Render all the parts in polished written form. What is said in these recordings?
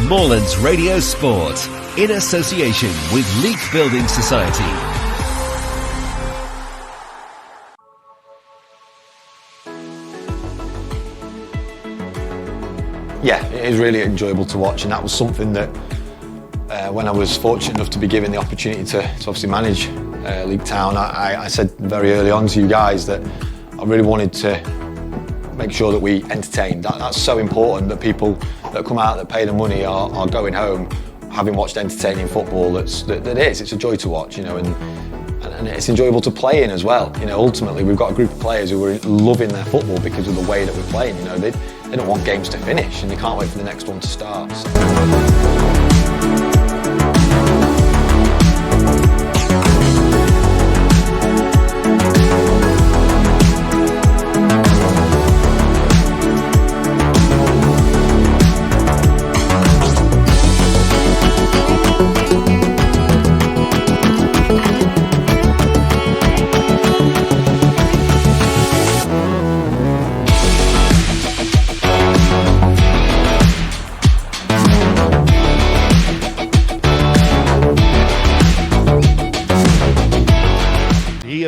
Moorlands Radio Sport, in association with Leek Building Society. Yeah, it is really enjoyable to watch, and that was something that when I was fortunate enough to be given the opportunity to obviously manage Leek Town, I said very early on to you guys that I really wanted to make sure that we entertained. That's so important, that people that come out, that pay the money, are going home having watched entertaining football. It's a joy to watch, and it's enjoyable to play in as well. Ultimately we've got a group of players who are loving their football because of the way that we're playing. They don't want games to finish, and they can't wait for the next one to start.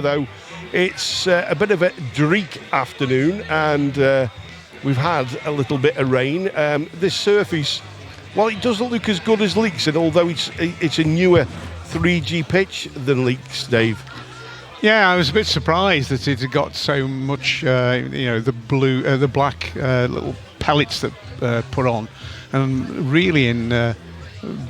Though it's a bit of a dreek afternoon, and we've had a little bit of rain. This surface, well, it doesn't look as good as Leek's, and although it's a newer 3G pitch than Leek's, Dave. Yeah, I was a bit surprised that it had got so much, the black little pellets that put on, and really in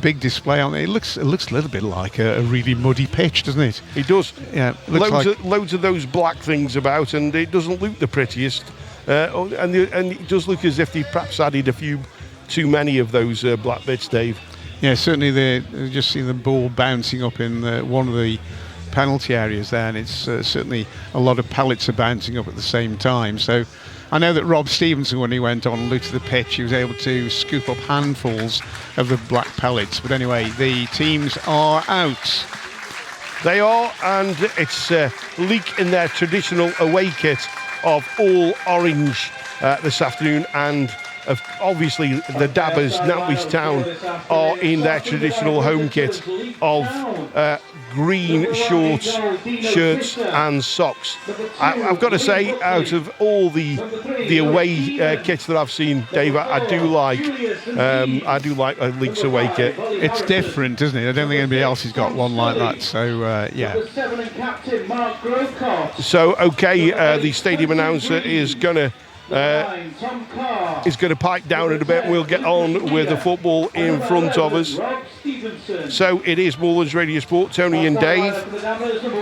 big display on it. It looks a little bit like a really muddy pitch, doesn't it? It does. Yeah, loads of those black things about, and it doesn't look the prettiest. And it does look as if they perhaps added a few too many of those black bits, Dave. Yeah, certainly. They just see the ball bouncing up in one of the penalty areas there, and it's certainly a lot of pellets are bouncing up at the same time. So I know that Rob Stevenson, when he went on and looked at the pitch, he was able to scoop up handfuls of the black pellets. But anyway, the teams are out. They are, and it's Leek in their traditional away kit of all orange this afternoon, and obviously the Dabbers, Nantwich Town, are in their traditional home kit of green shorts, shirts and socks. I've got to say, out of all the away kits that I've seen, Dave, I do like a Leek's away kit. It's different, isn't it? I don't think anybody else has got one like that. So yeah. So okay, the stadium announcer is gonna pipe down in a bit. We'll get on with the football in front of us. So it is Moorlands Radio Sport, Tony and Dave.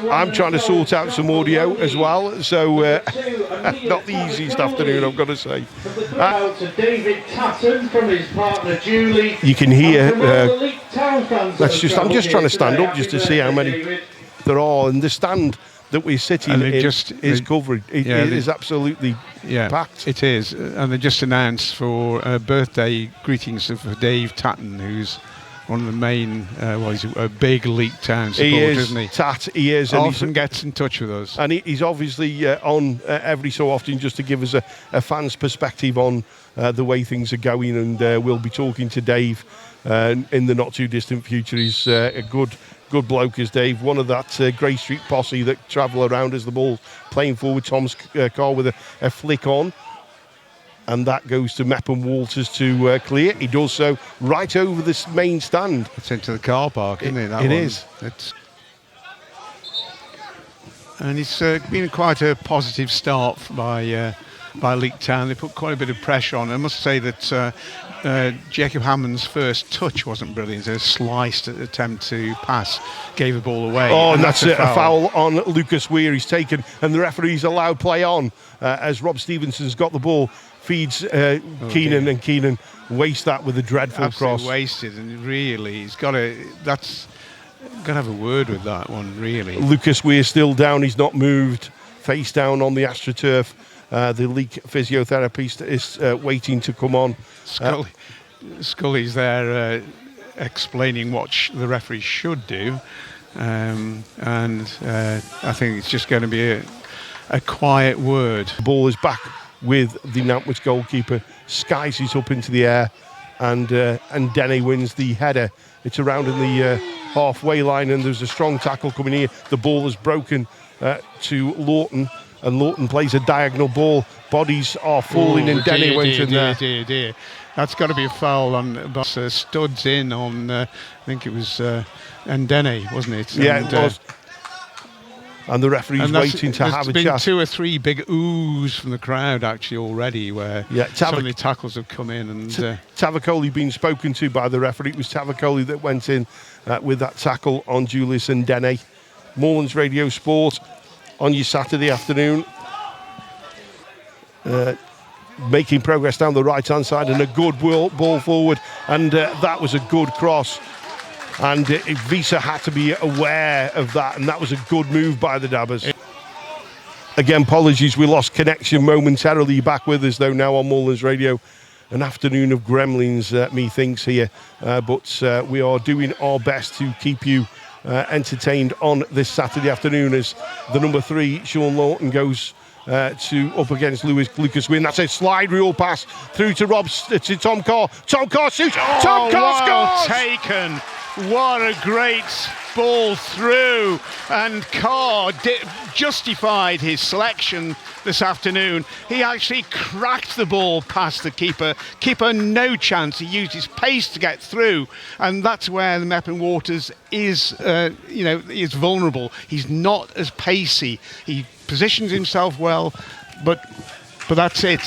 I'm trying to sort out some audio as well, so not the easiest afternoon, I've got to say. You can hear. I'm just trying to stand up just to see how many there are, and the stand that we're sitting in is covered. It is absolutely packed. It is, and they just announced for birthday greetings for Dave Tatton, who's one of the main, he's a big Leek Town supporter, isn't he? He is. And often gets in touch with us. And he's obviously on every so often just to give us a fan's perspective on the way things are going, and we'll be talking to Dave in the not too distant future. He's a good bloke is Dave, one of that Grey Street posse that travel around as the ball playing forward. Tom Carr with a flick on, and that goes to Mepham Walters to clear. He does so right over this main stand. It's into the car park, isn't it? It is. And it's been quite a positive start by Leek Town. They put quite a bit of pressure on. I must say that Jacob Hammond's first touch wasn't brilliant. A sliced attempt to pass gave the ball away. Oh, and that's a foul on Lucas Weir. He's taken, and the referee's allowed play on as Rob Stevenson's got the ball, feeds Keenan, and Keenan wastes that with a dreadful Absolutely cross. Wasted, and really, he's got to have a word with that one, really. Lucas Weir still down. He's not moved. Face down on the AstroTurf. The Leek physiotherapist is waiting to come on. Scully's there explaining what the referee should do, and I think it's just going to be a quiet word. The ball is back with the Nantwich goalkeeper, skies it up into the air, and Denny wins the header. It's around in the halfway line, and there's a strong tackle coming here. The ball is broken to Lawton, and Lawton plays a diagonal ball. Bodies are falling, and Denny went in there. Dear. That's got to be a foul on studs in on, I think it was Ndene, wasn't it? Yeah, it was. And the referee's waiting to have a chat. There's been 2 or 3 big oohs from the crowd actually already, where some of the tackles have come in. And Tavakoli being spoken to by the referee. It was Tavakoli that went in with that tackle on Julius Ndene. Moorlands Radio Sport on your Saturday afternoon. Making progress down the right-hand side, and a good ball forward, and that was a good cross. And Visa had to be aware of that, and that was a good move by the Dabbers. Again, apologies, we lost connection momentarily. Back with us, though, now on Moorlands Radio. An afternoon of gremlins, methinks, here. But we are doing our best to keep you entertained on this Saturday afternoon as the number 3, Sean Lawton, goes up against Lucas Wynn. That's a slide rule pass through to Tom Carr. Tom Carr shoots. Tom Carr scores! Taken. What a great ball through, and Carr justified his selection this afternoon. He actually cracked the ball past the keeper. Keeper no chance. He used his pace to get through, and that's where the Meppen Waters is is vulnerable. He's not as pacey. He positions himself well, but that's it.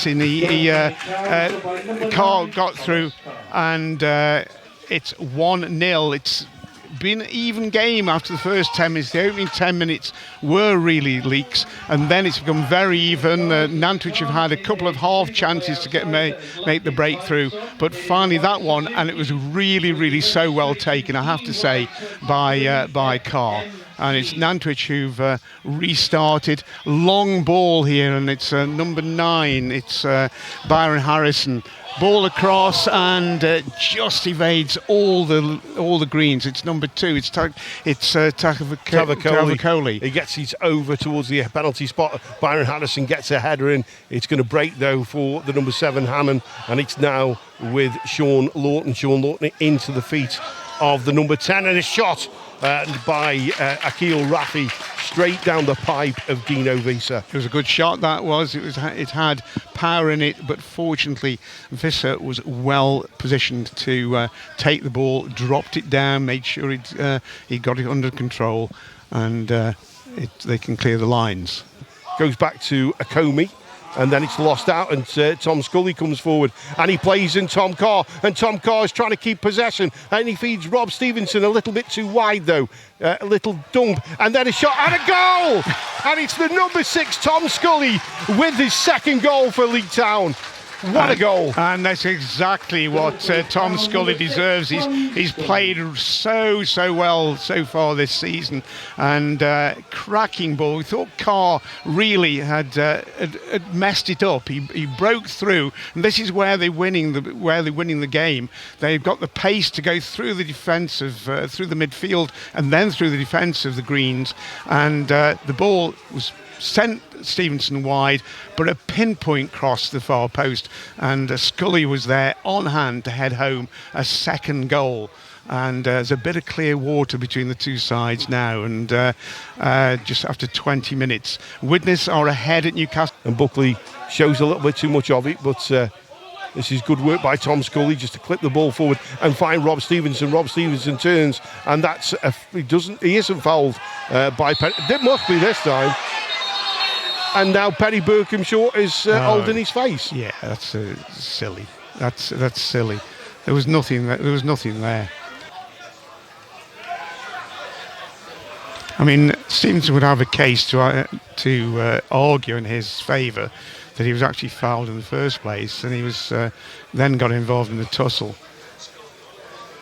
Carr got through, and it's 1-0. It's been an even game after the first 10 minutes. The opening 10 minutes were really Leeks, and then it's become very even. Nantwich have had a couple of half chances to make the breakthrough, but finally that one, and it was really, really so well taken, I have to say, by Carr. And it's Nantwich who've restarted. Long ball here, and it's number 9. It's Byron Harrison. Ball across, and just evades all the greens. It's number 2. It's Tavakoli. He gets it over towards the penalty spot. Byron Harrison gets a header in. It's going to break, though, for the number 7 Hammond, and it's now with Sean Lawton. Sean Lawton into the feet of the number 10, and a shot by Akil Rafi straight down the pipe of Dino Visa. It was a good shot, that was. It had power in it, but fortunately Visa was well positioned to take the ball, dropped it down, made sure he got it under control, and they can clear the lines. Goes back to Akomi, and then it's lost out, and Tom Scully comes forward, and he plays in Tom Carr, and Tom Carr is trying to keep possession, and he feeds Rob Stevenson a little bit too wide, though. A little dump, and then a shot and a goal, and it's the number 6 Tom Scully with his second goal for Leek Town. What a goal. And that's exactly what Tom Scully deserves. He's played so well so far this season, and cracking ball. We thought Carr really had messed it up. He broke through, and this is where they're winning the game. They've got the pace to go through the defence through the midfield, and then through the defence of the Greens, and the ball was sent Stevenson wide, but a pinpoint cross to the far post, and Scully was there on hand to head home a second goal. And there's a bit of clear water between the two sides now, and just after 20 minutes, Widnes are ahead at Newcastle. And Buckley shows a little bit too much of it, but this is good work by Tom Scully just to clip the ball forward and find Rob Stevenson. Rob Stevenson turns, and he isn't fouled by Penny. It must be this time. And now Perry Berkhamshaw is holding his face. Yeah, that's silly. That's silly. There was nothing there. I mean, Stevenson would have a case to argue in his favour that he was actually fouled in the first place, and he was then got involved in the tussle.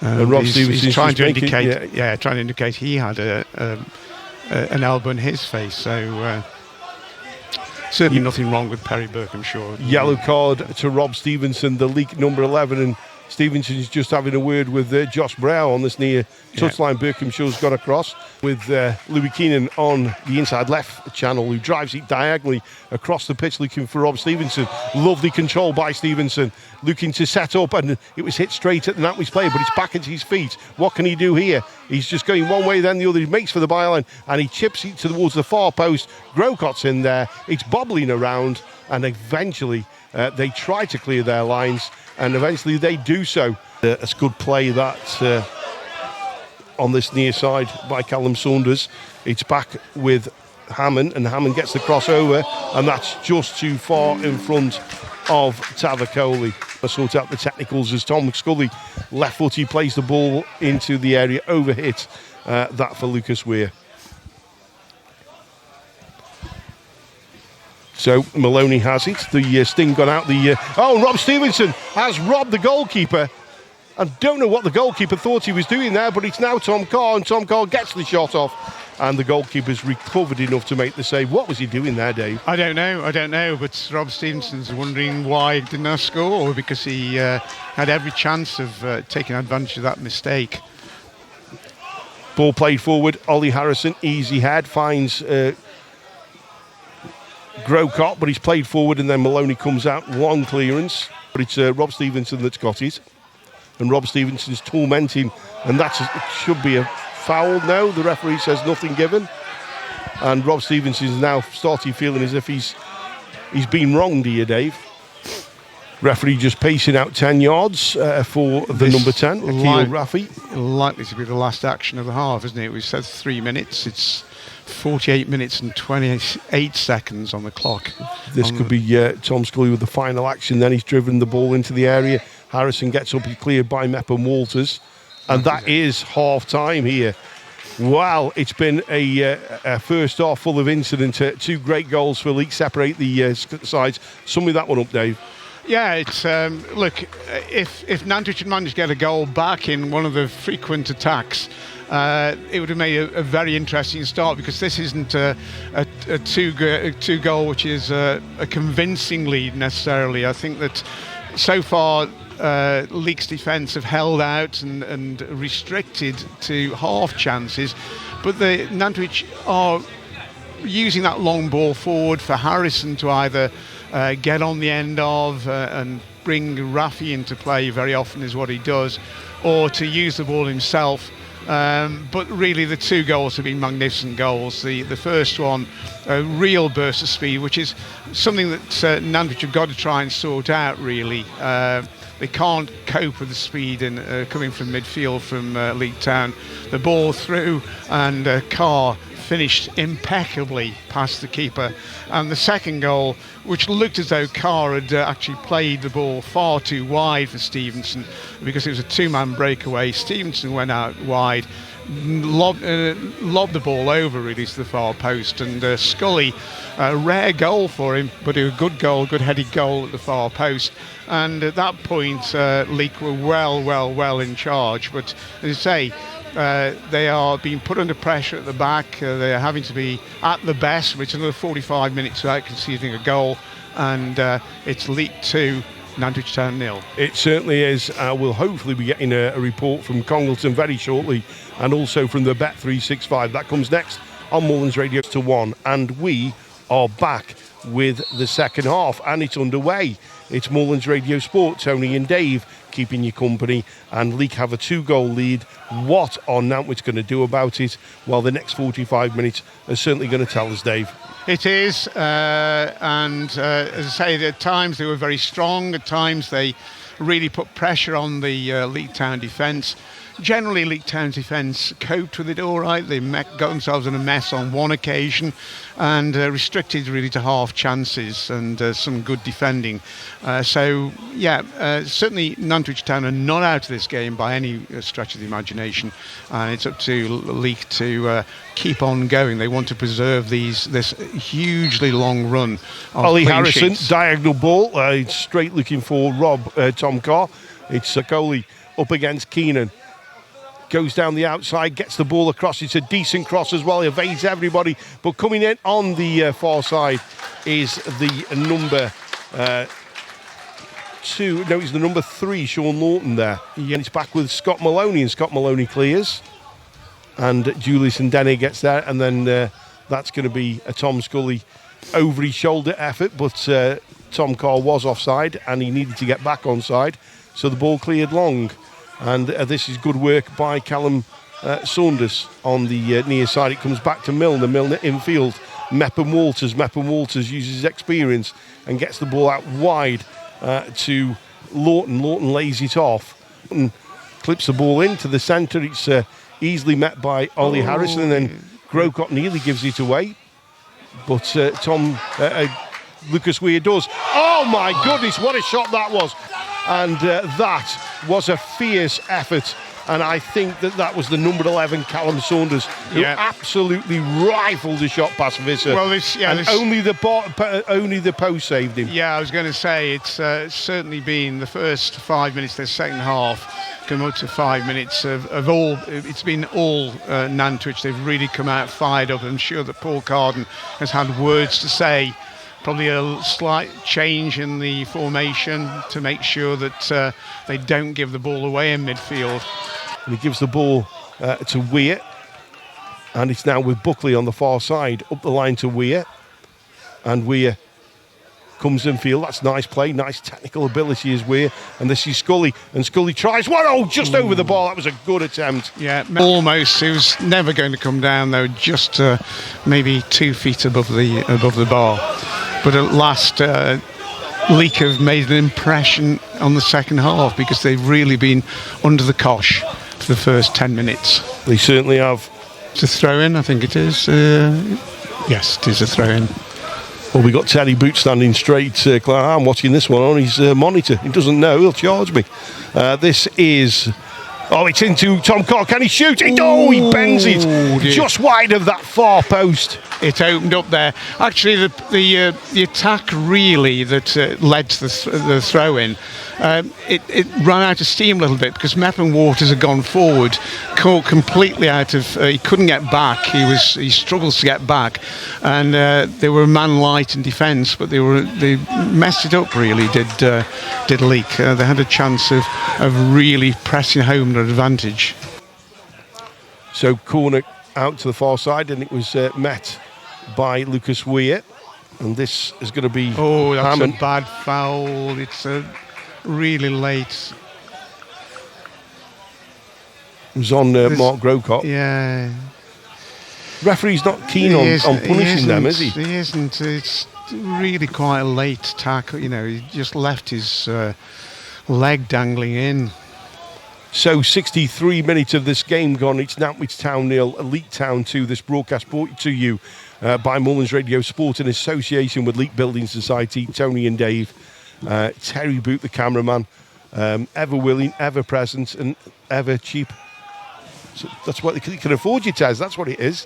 And Rob Stevenson's trying to indicate he had an elbow in his face. So. Certainly nothing wrong with Perry Berkhamshaw. Yellow card to Rob Stevenson, the Leek number 11, and Stevenson's just having a word with Josh Brow on this near touchline. Berkhamshaw's got across with Louis Keenan on the inside left channel, who drives it diagonally across the pitch looking for Rob Stevenson. Lovely control by Stevenson, looking to set up, and it was hit straight at the Nantwich player, but it's back into his feet. What can he do here? He's just going one way then the other. He makes for the byline and he chips it towards the far post. Grocot's in there, it's bobbling around, and eventually they try to clear their lines, and eventually they do so. It's good play that on this near side by Callum Saunders. It's back with Hammond, and Hammond gets the crossover, and that's just too far in front of Tavakoli. Sort out the technicals as Tom Scully, left foot, he plays the ball into the area, overhit that for Lucas Weir. So Maloney has it. The sting gone out. Rob Stevenson has robbed the goalkeeper. I don't know what the goalkeeper thought he was doing there, but it's now Tom Carr, and Tom Carr gets the shot off, and the goalkeeper's recovered enough to make the save. What was he doing there, Dave? I don't know, but Rob Stevenson's wondering why he did not score, because he had every chance of taking advantage of that mistake. Ball played forward. Ollie Harrison, easy head, finds Grocott, but he's played forward, and then Maloney comes out, long clearance, but it's Rob Stevenson that's got it, and Rob Stevenson's tormenting, and it should be a foul. No, the referee says nothing given, and Rob Stevenson's now starting feeling as if he's been wronged here, Dave. Referee just pacing out 10 yards for the number 10, Akil Rafi. Likely to be the last action of the half, isn't it? We said 3 minutes. It's 48 minutes and 28 seconds on the clock. This could be Tom Scully with the final action. Then he's driven the ball into the area. Harrison gets up, he's cleared by Mepp and Walters. And that is half-time here. Wow, it's been a first half full of incident. 2 great goals for Leek, separate the sides. Sum me that one up, Dave. Yeah, it's look, if Nantwich had managed to get a goal back in one of the frequent attacks, it would have made a very interesting start, because this isn't a two goal which is a convincing lead necessarily. I think that so far Leek's defence have held out and restricted to half chances, but the Nantwich are using that long ball forward for Harrison to either get on the end of and bring Rafi into play very often is what he does, or to use the ball himself. But really the 2 goals have been magnificent goals. The first one, a real burst of speed, which is something that Nantwich have got to try and sort out really. They can't cope with the speed coming from midfield from Leek Town. The ball through, and Carr finished impeccably past the keeper. And the second goal, which looked as though Carr had actually played the ball far too wide for Stevenson, because it was a 2-man breakaway. Stevenson went out wide, lobbed the ball over really to the far post, and Scully, a rare goal for him, but a good goal, good headed goal at the far post. And at that point Leek were well in charge, but as I say, they are being put under pressure at the back. They are having to be at the best, which is another 45 minutes without conceding a goal, and it's Leek 2, Nantwich Town 0. It certainly is. We'll hopefully be getting a report from Congleton very shortly, and also from the Bet365. That comes next on Mullins Radio to 1, and we are back with the second half, and it's underway. It's Mullins Radio Sport. Tony and Dave keeping you company, and Leek have a 2-goal lead. What are Nantwich going to do about it? Well, the next 45 minutes are certainly going to tell us, Dave. It is, and as I say, at times they were very strong, at times they really put pressure on the Leek Town defence. Generally, Leek Town's defence coped with it all right. They got themselves in a mess on one occasion, and restricted really to half chances and some good defending. Certainly Nantwich Town are not out of this game by any stretch of the imagination, and it's up to Leek to keep on going. They want to preserve this hugely long run of Ollie clean Harrison, sheets. diagonal ball, straight looking for Tom Carr. It's Coley up against Keenan. Goes down the outside, gets the ball across. It's a decent cross as well. He evades everybody. But coming in on the far side is the number 2. No, it's the number 3, Sean Lawton there. Yeah. And it's back with Scott Maloney, and Scott Maloney clears. And Julius Ndene gets there, and then that's going to be a Tom Scully over his shoulder effort, but Tom Carr was offside and he needed to get back onside, so the ball cleared long. And this is good work by Callum Saunders on the near side. It comes back to Milner infield. Mepham Walters uses his experience and gets the ball out wide to Lawton. Lawton lays it off and clips the ball into the centre. It's easily met by Ollie Harrison, and then Grocott nearly gives it away. But Lucas Weir does. Oh my goodness, what a shot that was. And that was a fierce effort. And I think that was the number 11, Callum Saunders, who absolutely rifled the shot past Visser. Well, only the post saved him. Yeah, I was going to say, it's certainly been the first 5 minutes of the second half, come up to 5 minutes of all. It's been all Nantwich. They've really come out fired up. I'm sure that Paul Carden has had words to say. Probably a slight change in the formation to make sure that they don't give the ball away in midfield. And he gives the ball to Weir, and it's now with Buckley on the far side, up the line to Weir, and Weir comes in field. That's nice play, nice technical ability is Weir, and this is Scully, and Scully tries one, just over the ball. That was a good attempt. Yeah, almost. It was never going to come down though, just maybe 2 feet above the bar. But at last, Leek have made an impression on the second half, because they've really been under the cosh for the first 10 minutes. They certainly have. It's a throw-in, I think it is. Yes, it is a throw-in. Well, we got Terry Boot standing straight. I'm watching this one on his monitor. He doesn't know. He'll charge me. This is... Oh, it's into Tom Carr. Can he shoot? He bends it just wide of that far post. It opened up there. Actually, the attack really that led to the throw-in, it ran out of steam a little bit, because Mepham Waters had gone forward, caught completely out of. He couldn't get back. He struggles to get back, and they were man light in defence, but they messed it up really. Did Leek? They had a chance of really pressing home their advantage. So corner out to the far side, and it was met by Lucas Weir, and this is going to be that's Hammond. A bad foul. It's really late. It was on Mark Grocott. Yeah. Referee's not keen on punishing them, is he? He isn't. It's really quite a late tackle. He just left his leg dangling in. So 63 minutes of this game gone. It's Nantwich Town 0, Leek Town 2. This broadcast brought to you by Mullins Radio Sport in association with Leek Building Society, Tony and Dave, Terry Boot, the cameraman, ever willing, ever present, and ever cheap. So that's what they can afford you, Tez. That's what it is.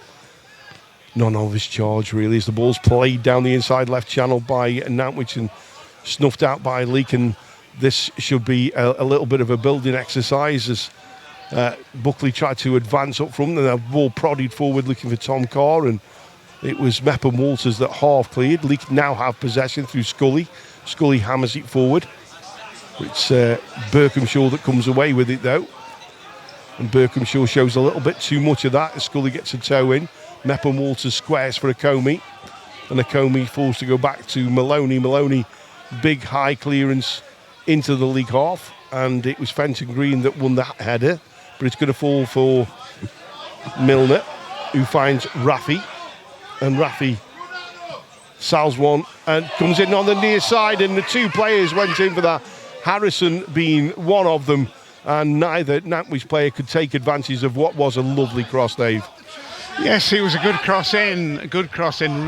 Non-obvious charge, really, as the ball's played down the inside left channel by Nantwich and snuffed out by Leek, and this should be a little bit of a building exercise as Buckley tried to advance up front, and the ball prodded forward looking for Tom Carr, and it was Mepham Walters that half cleared. Leek now have possession through Scully. Scully hammers it forward. It's Berkhamshaw that comes away with it though, and Berkhamshaw shows a little bit too much of that as Scully gets a toe in. Mepham Walters squares for Akomi, and Akomi forced to go back to Maloney. Maloney, big high clearance into the Leek half, and it was Fenton Green that won the header, but it's going to fall for Milner, who finds Rafi, and Rafi salves one and comes in on the near side, and the two players went in for that, Harrison being one of them, and neither Nantwich player could take advantage of what was a lovely cross, Dave. Yes, it was a good cross in,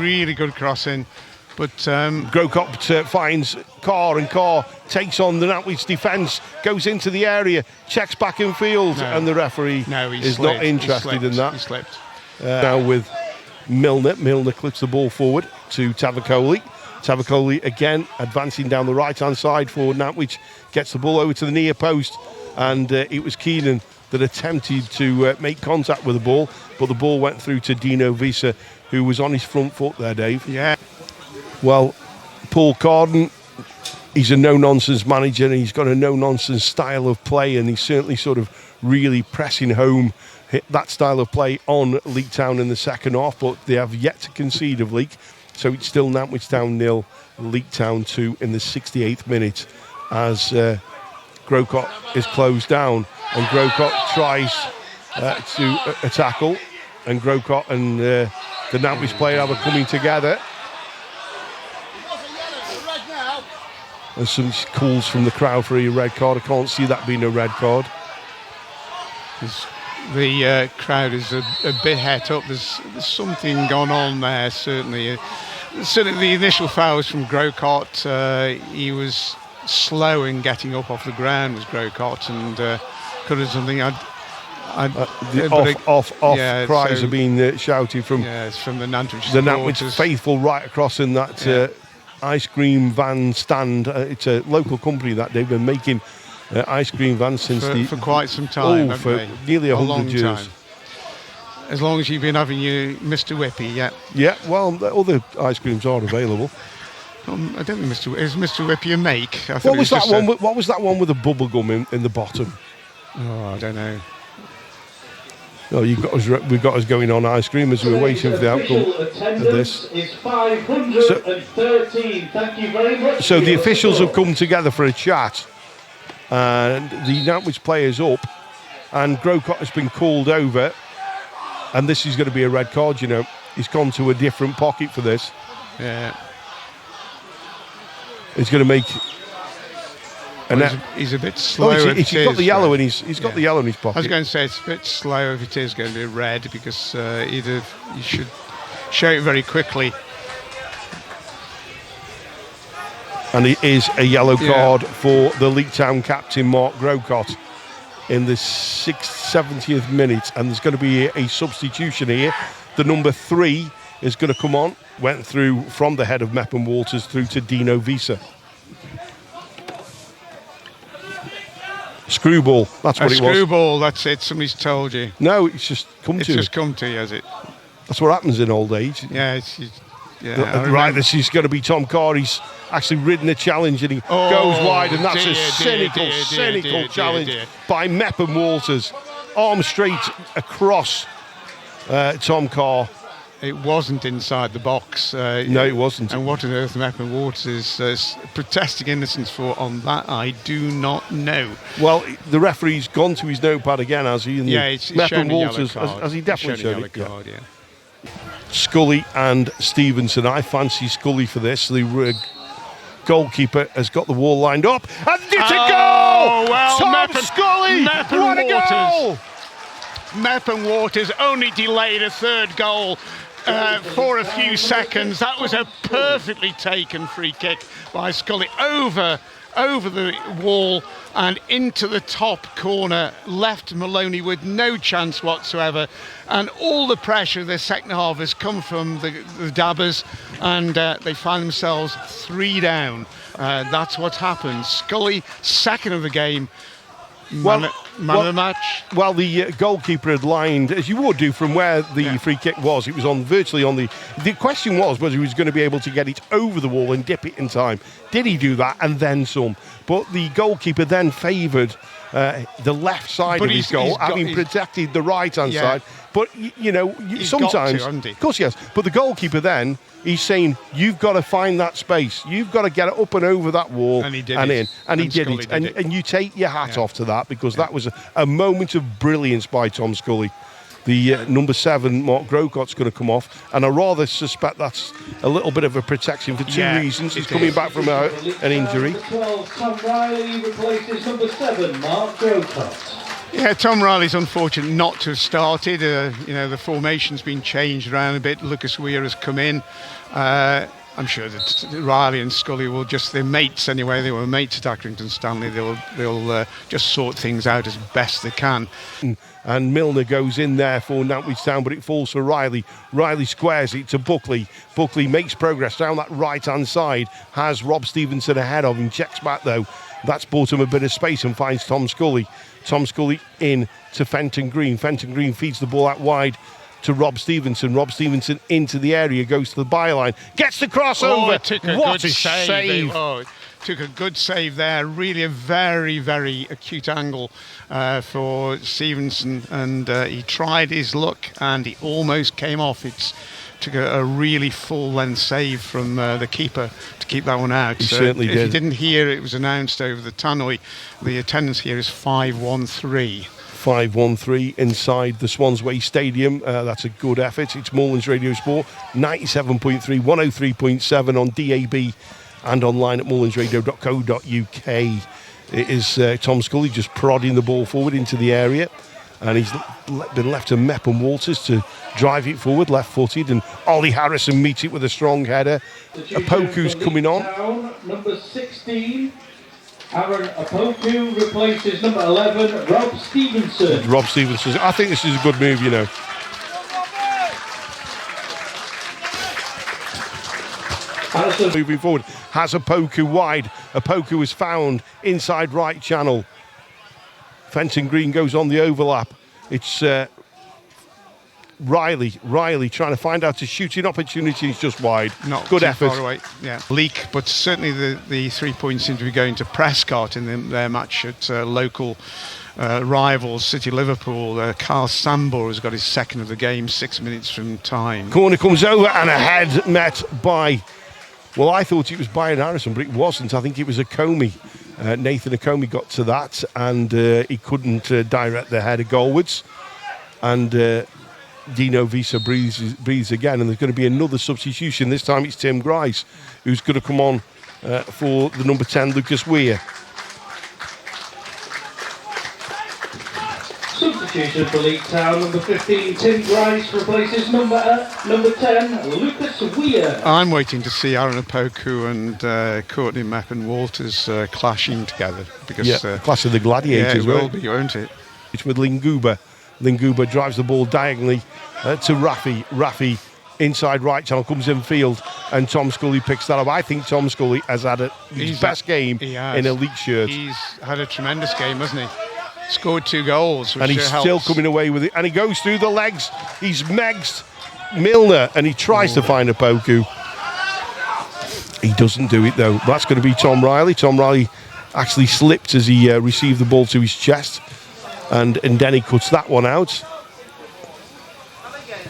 really good cross in. But Grocott finds Carr, and Carr takes on the Nantwich defence, goes into the area, checks back in field, and the referee is not interested in that. He slipped. Now with Milner. Milner clips the ball forward to Tavakoli. Tavakoli again advancing down the right-hand side for Nantwich, gets the ball over to the near post, and it was Keenan that attempted to make contact with the ball, but the ball went through to Dino Visa, who was on his front foot there, Dave. Yeah. Well, Paul Carden he's a no-nonsense manager, and he's got a no-nonsense style of play, and he's certainly sort of really pressing home that style of play on Leek Town in the second half, but they have yet to concede of Leek. So it's still Nantwich Town 0, Leek Town 2 in the 68th minute as Grocott is closed down, and Grocott tries to a tackle, and Grocott and the Nantwich player are coming together. There's some calls from the crowd for a red card. I can't see that being a red card. The crowd is a bit het up. There's something gone on there, certainly. Certainly the initial foul was from Grocott. He was slow in getting up off the ground, was Grocott, and could have something. Cries are being shouted from. Yeah, it's from the Nantwich. The Nantwich faithful right across in that ice cream van stand. It's a local company that they've been making ice cream vans since for quite some time. For nearly 100 years. Time. As long as you've been having your Mr. Whippy, yeah. Yeah, well, other ice creams are available. I don't think is Mr. Whippy a make? What was that one? What was that one with the bubble gum in the bottom? Oh, I don't know. Oh, we've got us going on ice cream as we're waiting for the outcome of this. Is 513. Thank you very much. So the officials have come together for a chat, and the Nantwich players up, and Grocott has been called over, and this is going to be a red card. You know, he's gone to a different pocket for this. Yeah, he's going to make. He's a bit slow. He's got the yellow in his. He's got the yellow in his pocket. I was going to say it's a bit slow if it is going to be red, because you should show it very quickly. And it is a yellow card for the Leek Town captain Mark Grocott in the 70th minute, and there's going to be a substitution here. The number 3 is going to come on. Went through from the head of Mepham Walters through to Dino Visa. Screwball, that's what it was. Screwball, that's it. Somebody's told you. No, it's just come it's to you. It's just come to you, has it? That's what happens in old age. Yeah, right, this is going to be Tom Carr. He's actually ridden a challenge, and he goes wide, and that's a cynical challenge by Mepham Walters. Arm straight across Tom Carr. It wasn't inside the box. No, it wasn't. And what on earth Mepham Walters is protesting innocence for on that, I do not know. Well, the referee's gone to his notepad again, has he? And it's Mepham Walters, has he definitely shown it? Card, yeah. Scully and Stevenson. I fancy Scully for this. The goalkeeper has got the wall lined up, and it's a goal! Well, Tom Scully! What a goal! Mepham Walters only delayed a third goal for a few seconds. That was a perfectly taken free kick by Scully over the wall and into the top corner, left Maloney with no chance whatsoever, and all the pressure of the second half has come from the Dabbers, and they find themselves 3 down. That's what's happened. Scully, second of the game. Man of the match. Well, the goalkeeper had lined, as you would do, from where the free kick was. It was virtually on the... The question was whether he was going to be able to get it over the wall and dip it in time. Did he do that? And then some. But the goalkeeper then favoured the left side of his goal, having protected the right-hand side. But, sometimes... Of course he has. But the goalkeeper then... He's saying, you've got to find that space. You've got to get it up and over that wall and he did in. And he did it. And you take your hat off to that, because that was a moment of brilliance by Tom Scully. The number 7, Mark Grocott's going to come off. And I rather suspect that's a little bit of a protection for 2 reasons. He's coming back from an injury. 12, Tom Riley replaces number 7, Mark Grocott. Yeah, Tom Riley's unfortunate not to have started. The formation's been changed around a bit. Lucas Weir has come in. I'm sure that Riley and Scully will they're mates anyway. They were mates at Accrington Stanley. They'll just sort things out as best they can. And Milner goes in there for Nantwich Town, but it falls for Riley. Riley squares it to Buckley. Buckley makes progress down that right-hand side, has Rob Stevenson ahead of him, checks back though. That's bought him a bit of space and finds Tom Scully. Tom Scully in to Fenton Green. Fenton Green feeds the ball out wide to Rob Stevenson. Rob Stevenson into the area, goes to the byline, gets the crossover. What a save. took a good save there. Really a very, very acute angle for Stevenson, and he tried his luck and he almost came off. It took a really full length save from the keeper to keep that one out. He certainly did. If you didn't hear, it was announced over the tannoy. The attendance here is 513. 513 inside the Swansway Stadium. That's a good effort. It's Moorlands Radio Sport, 97.3, 103.7 on DAB and online at moorlandsradio.co.uk. It is Tom Scully just prodding the ball forward into the area, and he's been left to Mepp and Walters to drive it forward, left-footed, and Ollie Harrison meets it with a strong header. Apoku's coming on. Town, number 16. Aaron Apoku replaces number 11, Rob Stevenson. Rob Stevenson. I think this is a good move, you know. Moving forward, has Apoku wide. Apoku is found inside right channel. Fenton Green goes on the overlap. It's Riley trying to find out a shooting opportunity. He's just wide. Not good too effort. Far away. Yeah, Leek, but certainly the 3 points seem to be going to Prescott in their match at local rivals City Liverpool. Carl Sambor has got his second of the game, 6 minutes from time. Corner comes over and a head met by, well, I thought it was Byron Harrison, but it wasn't. I think it was Akomi. Nathan Akomi got to that, and he couldn't direct the header goalwards. And Dino Visa breathes again, and there's going to be another substitution. This time it's Tim Grice, who's going to come on for the number 10, Lucas Weir. Substitution for Leek Town, number 15, Tim Grice replaces number 10, Lucas Weir. I'm waiting to see Aaron Apoku and Courtney Mepp and Walters clashing together, because clash of the gladiators. Yeah, it will be, won't it? It's with Linguba. Linguba drives the ball diagonally to Rafi. Rafi inside right channel, comes in field, and Tom Scully picks that up. I think Tom Scully has had his best game in a Leek shirt. He's had a tremendous game, hasn't he? Scored 2 goals, which and he's helps. Still coming away with it, and he goes through the legs. He's Megs Milner, and he tries to find Apoku. He doesn't do it though. That's going to be Tom Riley. Tom Riley actually slipped as he received the ball to his chest, and then he cuts that one out.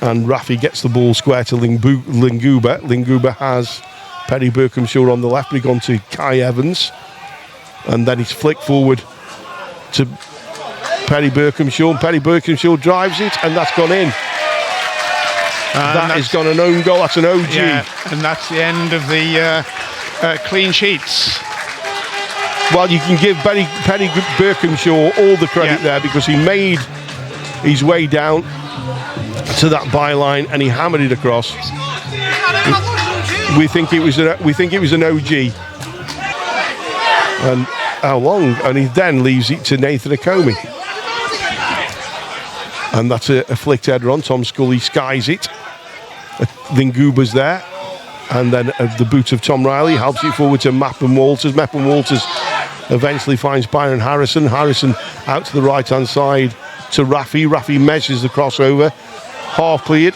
And Rafi gets the ball square to Linguba. Linguba has Perry Berkhamshaw on the left, but he's gone to Kai Evans, and then he's flicked forward to Perry Berkhamshaw, and Perry Berkhamshaw drives it, and that's gone in. That has gone an own goal. That's an OG. Yeah, and that's the end of the clean sheets. Well, you can give Perry Berkhamshaw all the credit there, because he made his way down to that byline and he hammered it across. We think it was an OG. And how long? And he then leaves it to Nathan Akomi. And that's a flicked header on. Tom Scully skies it. Linguba's there. And then the boot of Tom Riley helps it forward to Mepp and Walters. Mepp and Walters eventually finds Byron Harrison. Harrison out to the right-hand side to Rafi. Rafi measures the crossover. Half cleared.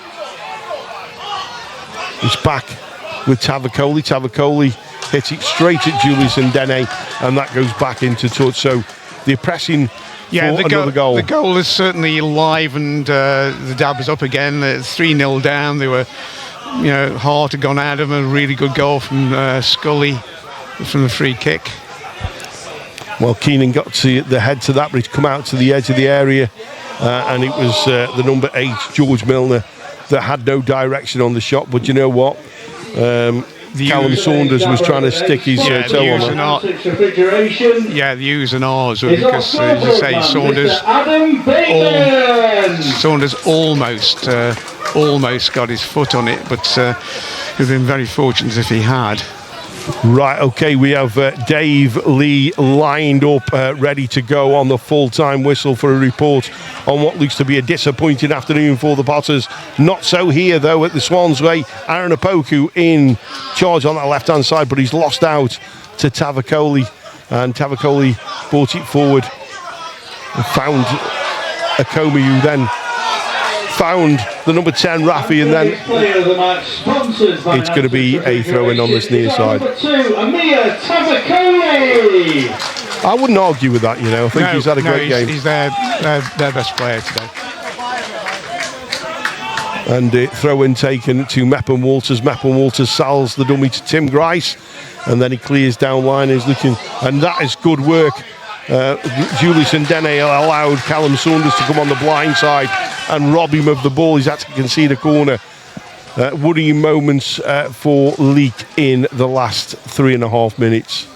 It's back with Tavakoli. Tavakoli hits it straight at Julius and Dene, and that goes back into touch. So they're pressing for another goal. The goal is certainly livened the Dabbers up again. 3-0 down. They were, heart had gone out of them. A really good goal from Scully from the free kick. Well, Keenan got to the head to that, but he's come out to the edge of the area, and it was the number 8, George Milner, that had no direction on the shot. But you know what? Callum Saunders was trying to stick his toe on it. Yeah, the U's and R's, because as you say, Saunders almost got his foot on it, but he'd been very fortunate if he had. Right, okay, we have Dave Lee lined up, ready to go on the full-time whistle for a report on what looks to be a disappointing afternoon for the Potters. Not so here, though, at the Swansway. Aaron Apoku in charge on that left-hand side, but he's lost out to Tavakoli, and Tavakoli brought it forward and found Akomi, who then found the number 10 Rafi, and then it's going to be a throw-in on this near side. I wouldn't argue with that, you know. I think he's had a great game. He's their best player today. And throw-in taken to Meppen Walters. Meppen Walters salls the dummy to Tim Grice, and then he clears down line. He's looking, and that is good work. Julius and Dene allowed Callum Saunders to come on the blind side and rob him of the ball. He's had to concede a corner. Worrying moments for Leek in the last 3.5 minutes.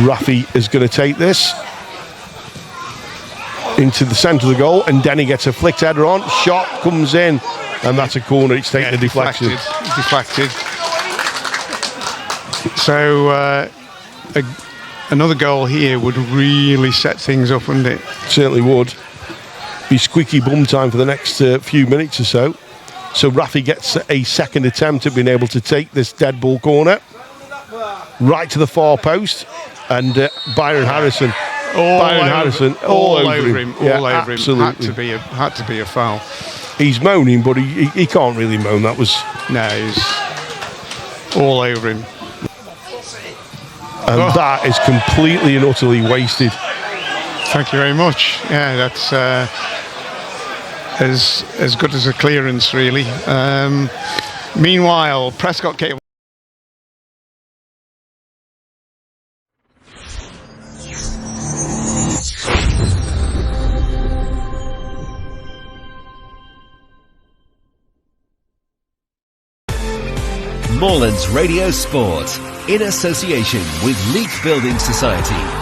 Rafi is going to take this into the centre of the goal, and Denny gets a flicked header on. Shot comes in, and that's a corner. It's taken a deflection. Deflected. So another goal here would really set things up, wouldn't it? Certainly would. Be squeaky bum time for the next few minutes or so. So Rafi gets a second attempt at being able to take this dead ball corner right to the far post, and Byron Harrison. All over him. All over absolutely. him. Had to be a foul. He's moaning, but he can't really moan. That was he's all over him. And that is completely and utterly wasted. Thank you very much. Yeah, that's as good as a clearance, really. Meanwhile, Prescott came. Morelands Radio Sport, in association with Leek Building Society.